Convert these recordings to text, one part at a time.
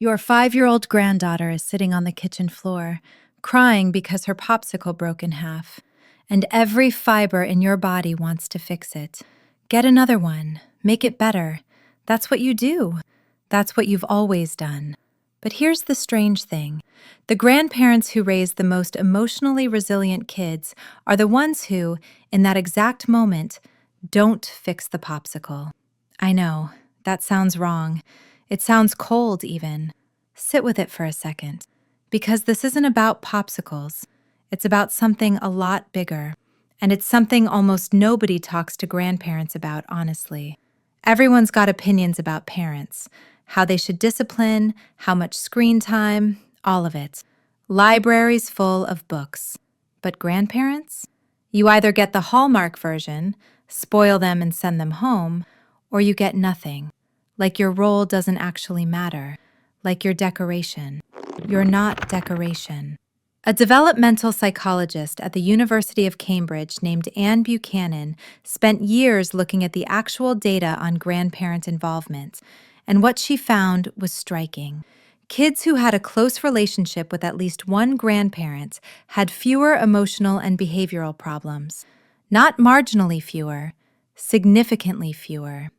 Your 5-year-old granddaughter is sitting on the kitchen floor, crying because her popsicle broke in half, and every fiber in your body wants to fix it. Get another one. Make it better. That's what you do. That's what you've always done. But here's the strange thing. The grandparents who raise the most emotionally resilient kids are the ones who, in that exact moment, don't fix the popsicle. I know, that sounds wrong. It sounds cold, even. Sit with it for a second. Because this isn't about popsicles. It's about something a lot bigger. And it's something almost nobody talks to grandparents about, honestly. Everyone's got opinions about parents. How they should discipline, how much screen time, all of it. Libraries full of books. But grandparents? You either get the Hallmark version, spoil them and send them home, or you get nothing. Like your role doesn't actually matter. Like your decoration. You're not decoration. A developmental psychologist at the University of Cambridge named Anne Buchanan spent years looking at the actual data on grandparent involvement, and what she found was striking. Kids who had a close relationship with at least one grandparent had fewer emotional and behavioral problems. Not marginally fewer, significantly fewer.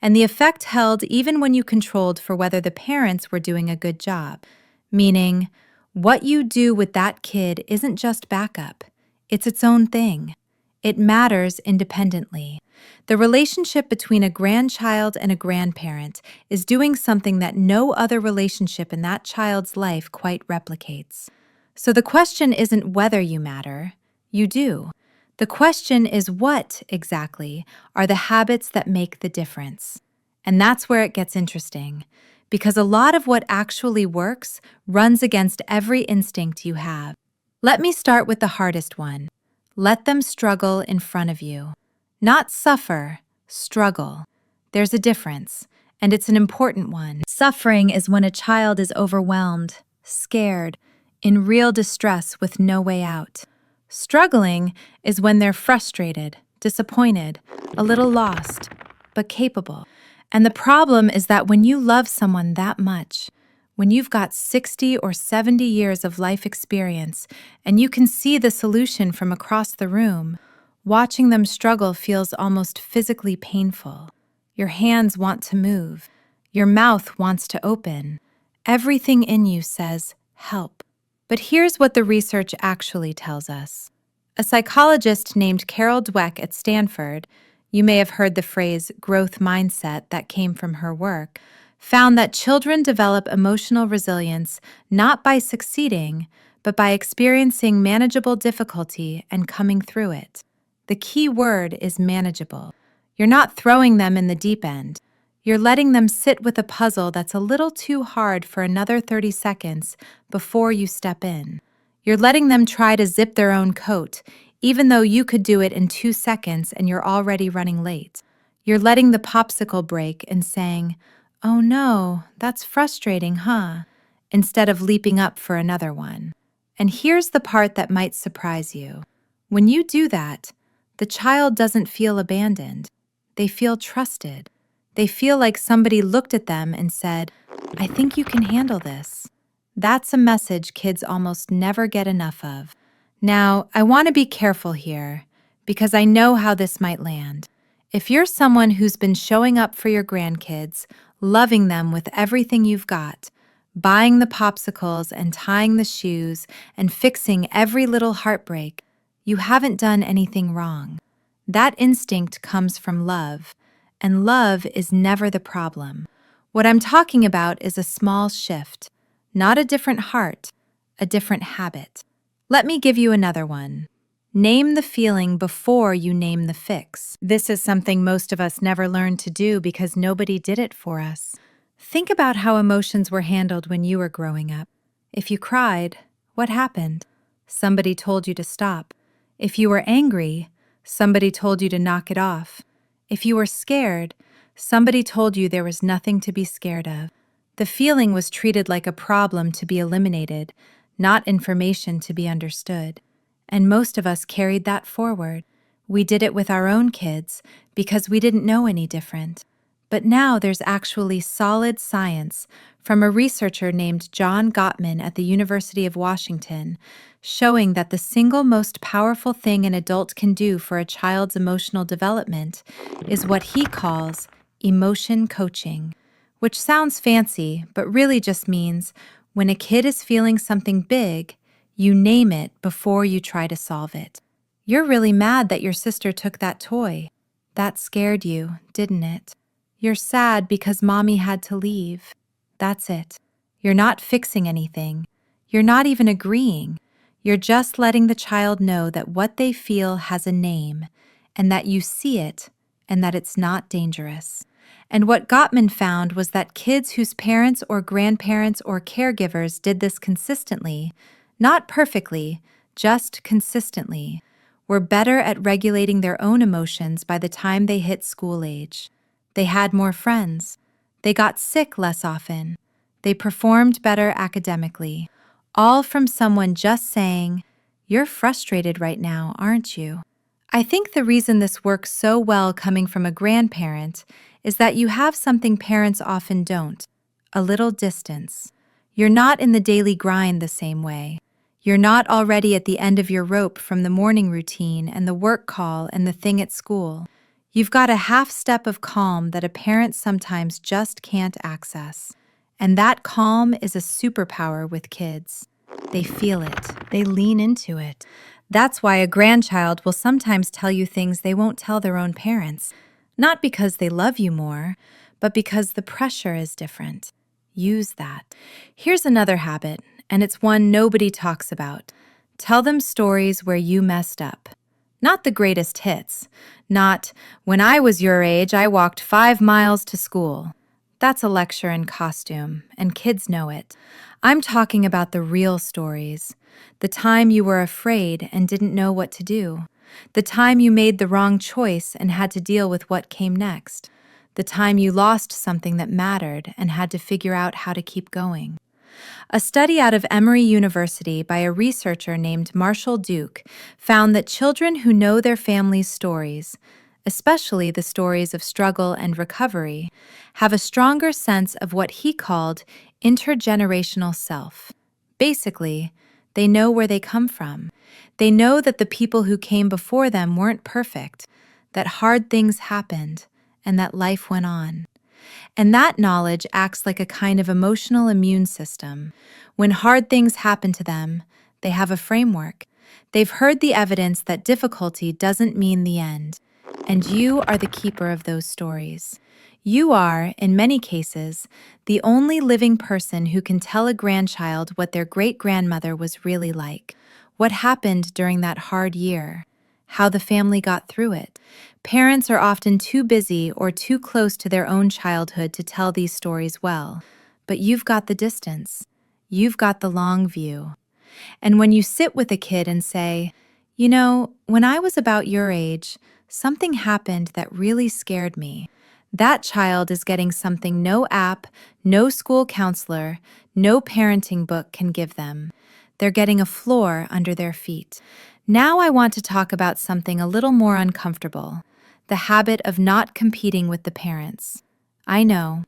And the effect held even when you controlled for whether the parents were doing a good job, meaning what you do with that kid isn't just backup, it's its own thing. It matters independently. The relationship between a grandchild and a grandparent is doing something that no other relationship in that child's life quite replicates. So the question isn't whether you matter, you do. The question is what, exactly, are the habits that make the difference? And that's where it gets interesting, because a lot of what actually works runs against every instinct you have. Let me start with the hardest one. Let them struggle in front of you. Not suffer, struggle. There's a difference, and it's an important one. Suffering is when a child is overwhelmed, scared, in real distress with no way out. Struggling is when they're frustrated, disappointed, a little lost, but capable. And the problem is that when you love someone that much, when you've got 60 or 70 years of life experience and you can see the solution from across the room, watching them struggle feels almost physically painful. Your hands want to move. Your mouth wants to open. Everything in you says, help. But here's what the research actually tells us. A psychologist named Carol Dweck at Stanford, you may have heard the phrase growth mindset that came from her work, found that children develop emotional resilience not by succeeding, but by experiencing manageable difficulty and coming through it. The key word is manageable. You're not throwing them in the deep end. You're letting them sit with a puzzle that's a little too hard for another 30 seconds before you step in. You're letting them try to zip their own coat, even though you could do it in 2 seconds and you're already running late. You're letting the popsicle break and saying, "Oh no, that's frustrating, huh?" instead of leaping up for another one. And here's the part that might surprise you. When you do that, the child doesn't feel abandoned. They feel trusted. They feel like somebody looked at them and said, "I think you can handle this." That's a message kids almost never get enough of. Now, I want to be careful here, because I know how this might land. If you're someone who's been showing up for your grandkids, loving them with everything you've got, buying the popsicles and tying the shoes and fixing every little heartbreak, you haven't done anything wrong. That instinct comes from love, and love is never the problem. What I'm talking about is a small shift, not a different heart, a different habit. Let me give you another one. Name the feeling before you name the fix. This is something most of us never learned to do because nobody did it for us. Think about how emotions were handled when you were growing up. If you cried, what happened? Somebody told you to stop. If you were angry, somebody told you to knock it off. If you were scared, somebody told you there was nothing to be scared of. The feeling was treated like a problem to be eliminated, not information to be understood. And most of us carried that forward. We did it with our own kids because we didn't know any different. But now there's actually solid science from a researcher named John Gottman at the University of Washington showing that the single most powerful thing an adult can do for a child's emotional development is what he calls emotion coaching, which sounds fancy, but really just means when a kid is feeling something big, you name it before you try to solve it. You're really mad that your sister took that toy. That scared you, didn't it? You're sad because mommy had to leave. That's it. You're not fixing anything. You're not even agreeing. You're just letting the child know that what they feel has a name, and that you see it, and that it's not dangerous. And what Gottman found was that kids whose parents or grandparents or caregivers did this consistently, not perfectly, just consistently, were better at regulating their own emotions by the time they hit school age. They had more friends. They got sick less often. They performed better academically. All from someone just saying, "You're frustrated right now, aren't you?" I think the reason this works so well coming from a grandparent is that you have something parents often don't, a little distance. You're not in the daily grind the same way. You're not already at the end of your rope from the morning routine and the work call and the thing at school. You've got a half step of calm that a parent sometimes just can't access. And that calm is a superpower with kids. They feel it. They lean into it. That's why a grandchild will sometimes tell you things they won't tell their own parents. Not because they love you more, but because the pressure is different. Use that. Here's another habit, and it's one nobody talks about. Tell them stories where you messed up. Not the greatest hits. Not, "When I was your age, I walked 5 miles to school." That's a lecture in costume, and kids know it. I'm talking about the real stories. The time you were afraid and didn't know what to do. The time you made the wrong choice and had to deal with what came next. The time you lost something that mattered and had to figure out how to keep going. A study out of Emory University by a researcher named Marshall Duke found that children who know their family's stories, especially the stories of struggle and recovery, have a stronger sense of what he called intergenerational self. Basically, they know where they come from. They know that the people who came before them weren't perfect, that hard things happened, and that life went on. And that knowledge acts like a kind of emotional immune system. When hard things happen to them, they have a framework. They've heard the evidence that difficulty doesn't mean the end. And you are the keeper of those stories. You are, in many cases, the only living person who can tell a grandchild what their great-grandmother was really like, what happened during that hard year, how the family got through it. Parents are often too busy or too close to their own childhood to tell these stories well, but you've got the distance. You've got the long view. And when you sit with a kid and say, "You know, when I was about your age, something happened that really scared me," that child is getting something no app, no school counselor, no parenting book can give them. They're getting a floor under their feet. Now I want to talk about something a little more uncomfortable, the habit of not competing with the parents. I know.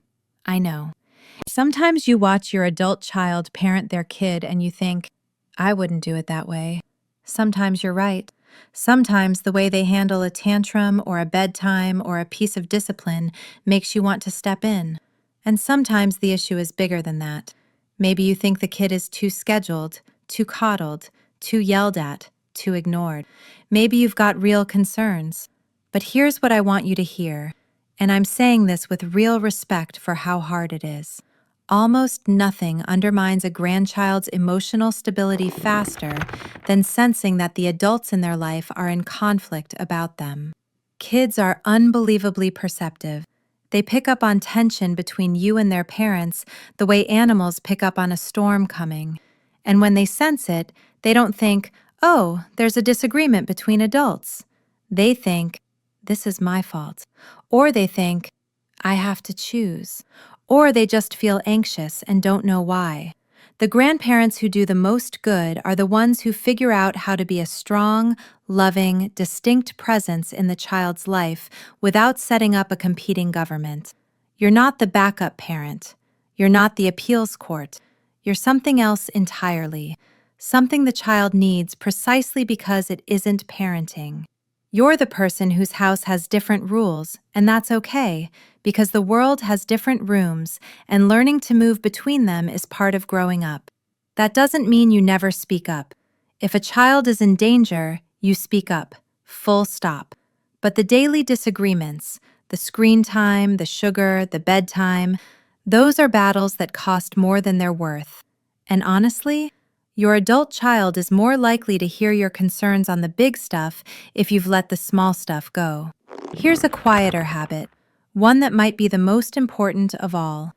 Sometimes you watch your adult child parent their kid and you think, "I wouldn't do it that way." Sometimes you're right. Sometimes the way they handle a tantrum or a bedtime or a piece of discipline makes you want to step in. And sometimes the issue is bigger than that. Maybe you think the kid is too scheduled, too coddled, too yelled at, too ignored. Maybe you've got real concerns. But here's what I want you to hear, and I'm saying this with real respect for how hard it is. Almost nothing undermines a grandchild's emotional stability faster than sensing that the adults in their life are in conflict about them. Kids are unbelievably perceptive. They pick up on tension between you and their parents the way animals pick up on a storm coming. And when they sense it, they don't think, "Oh, there's a disagreement between adults." They think, "This is my fault." Or they think, "I have to choose." Or they just feel anxious and don't know why. The grandparents who do the most good are the ones who figure out how to be a strong, loving, distinct presence in the child's life without setting up a competing government. You're not the backup parent. You're not the appeals court. You're something else entirely, something the child needs precisely because it isn't parenting. You're the person whose house has different rules, and that's okay, because the world has different rooms, and learning to move between them is part of growing up. That doesn't mean you never speak up. If a child is in danger, you speak up, full stop. But the daily disagreements, the screen time, the sugar, the bedtime, those are battles that cost more than they're worth. And honestly, your adult child is more likely to hear your concerns on the big stuff if you've let the small stuff go. Here's a quieter habit, one that might be the most important of all.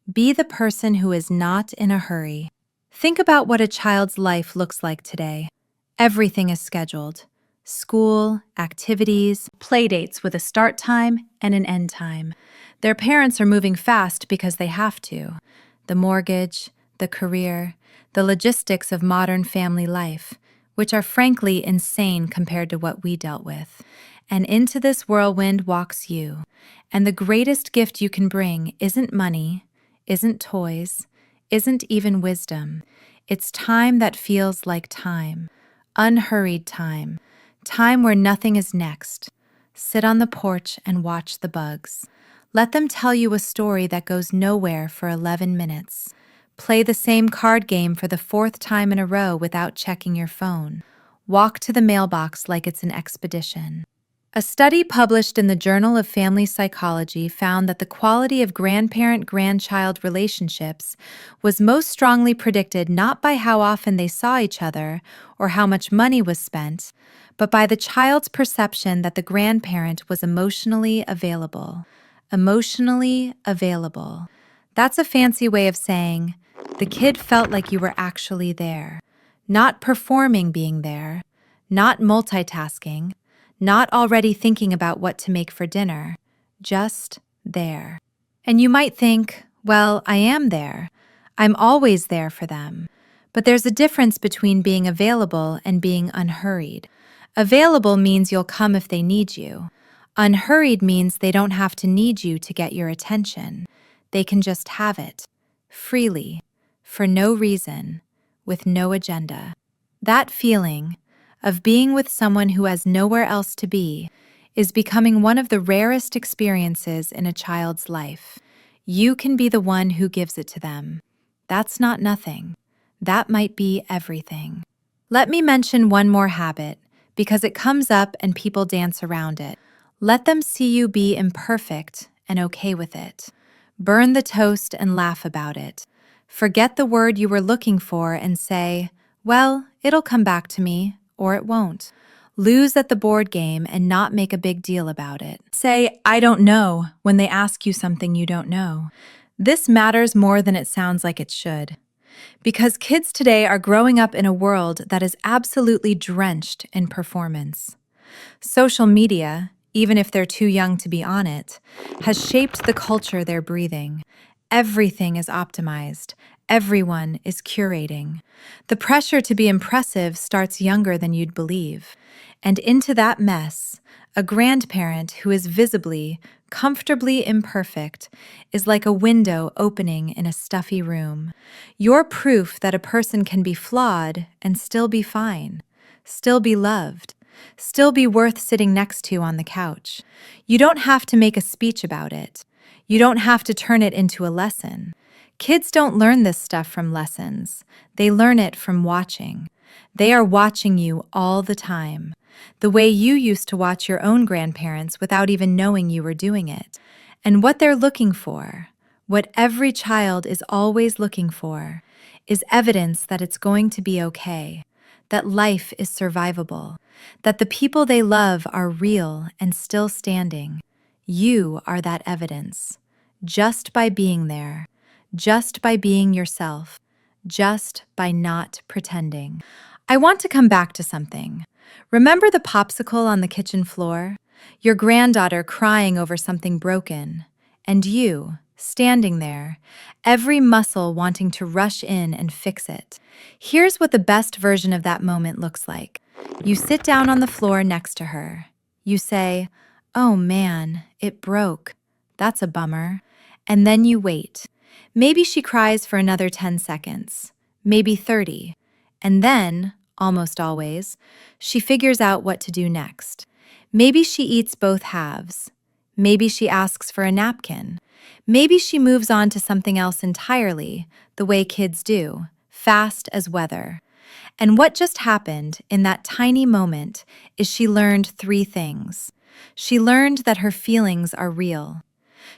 Be the person who is not in a hurry. Think about what a child's life looks like today. Everything is scheduled. School, activities, playdates with a start time and an end time. Their parents are moving fast because they have to. The mortgage, the career, the logistics of modern family life, which are frankly insane compared to what we dealt with. And into this whirlwind walks you. And the greatest gift you can bring isn't money, isn't toys, isn't even wisdom. It's time that feels like time, unhurried time, time where nothing is next. Sit on the porch and watch the bugs. Let them tell you a story that goes nowhere for 11 minutes. Play the same card game for the fourth time in a row without checking your phone. Walk to the mailbox like it's an expedition. A study published in the Journal of Family Psychology found that the quality of grandparent-grandchild relationships was most strongly predicted not by how often they saw each other or how much money was spent, but by the child's perception that the grandparent was emotionally available. Emotionally available. That's a fancy way of saying the kid felt like you were actually there, not performing being there, not multitasking, not already thinking about what to make for dinner, just there. And you might think, well, I am there. I'm always there for them. But there's a difference between being available and being unhurried. Available means you'll come if they need you. Unhurried means they don't have to need you to get your attention. They can just have it, freely, for no reason, with no agenda. That feeling of being with someone who has nowhere else to be is becoming one of the rarest experiences in a child's life. You can be the one who gives it to them. That's not nothing. That might be everything. Let me mention one more habit, because it comes up and people dance around it. Let them see you be imperfect and okay with it. Burn the toast and laugh about it. Forget the word you were looking for and say, well, it'll come back to me, or it won't. Lose at the board game and not make a big deal about it. Say, I don't know, when they ask you something you don't know. This matters more than it sounds like it should. Because kids today are growing up in a world that is absolutely drenched in performance. Social media, even if they're too young to be on it, has shaped the culture they're breathing. Everything is optimized. Everyone is curating. The pressure to be impressive starts younger than you'd believe. And into that mess, a grandparent who is visibly, comfortably imperfect is like a window opening in a stuffy room. You're proof that a person can be flawed and still be fine, still be loved, still be worth sitting next to on the couch. You don't have to make a speech about it. You don't have to turn it into a lesson. Kids don't learn this stuff from lessons. They learn it from watching. They are watching you all the time, the way you used to watch your own grandparents without even knowing you were doing it. And what they're looking for, what every child is always looking for, is evidence that it's going to be okay, that life is survivable, that the people they love are real and still standing. You are that evidence, just by being there, just by being yourself, just by not pretending. I want to come back to something. Remember the popsicle on the kitchen floor? Your granddaughter crying over something broken, and you, standing there, every muscle wanting to rush in and fix it. Here's what the best version of that moment looks like. You sit down on the floor next to her. You say, "Oh man, it broke. That's a bummer." And then you wait. Maybe she cries for another 10 seconds, maybe 30. And then, almost always, she figures out what to do next. Maybe she eats both halves. Maybe she asks for a napkin. Maybe she moves on to something else entirely, the way kids do, fast as weather. And what just happened in that tiny moment is she learned 3 things. She learned that her feelings are real.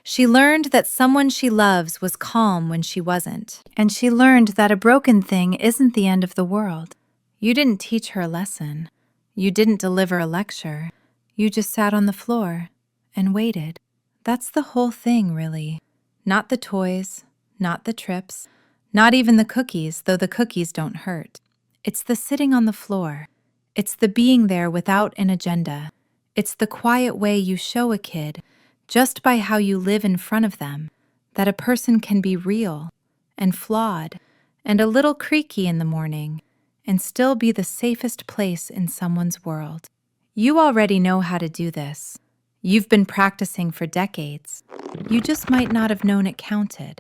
She learned that someone she loves was calm when she wasn't. And she learned that a broken thing isn't the end of the world. You didn't teach her a lesson. You didn't deliver a lecture. You just sat on the floor and waited. That's the whole thing, really. Not the toys, not the trips, not even the cookies, though the cookies don't hurt. It's the sitting on the floor. It's the being there without an agenda. It's the quiet way you show a kid, just by how you live in front of them, that a person can be real and flawed and a little creaky in the morning and still be the safest place in someone's world. You already know how to do this. You've been practicing for decades. You just might not have known it counted.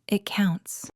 It counts.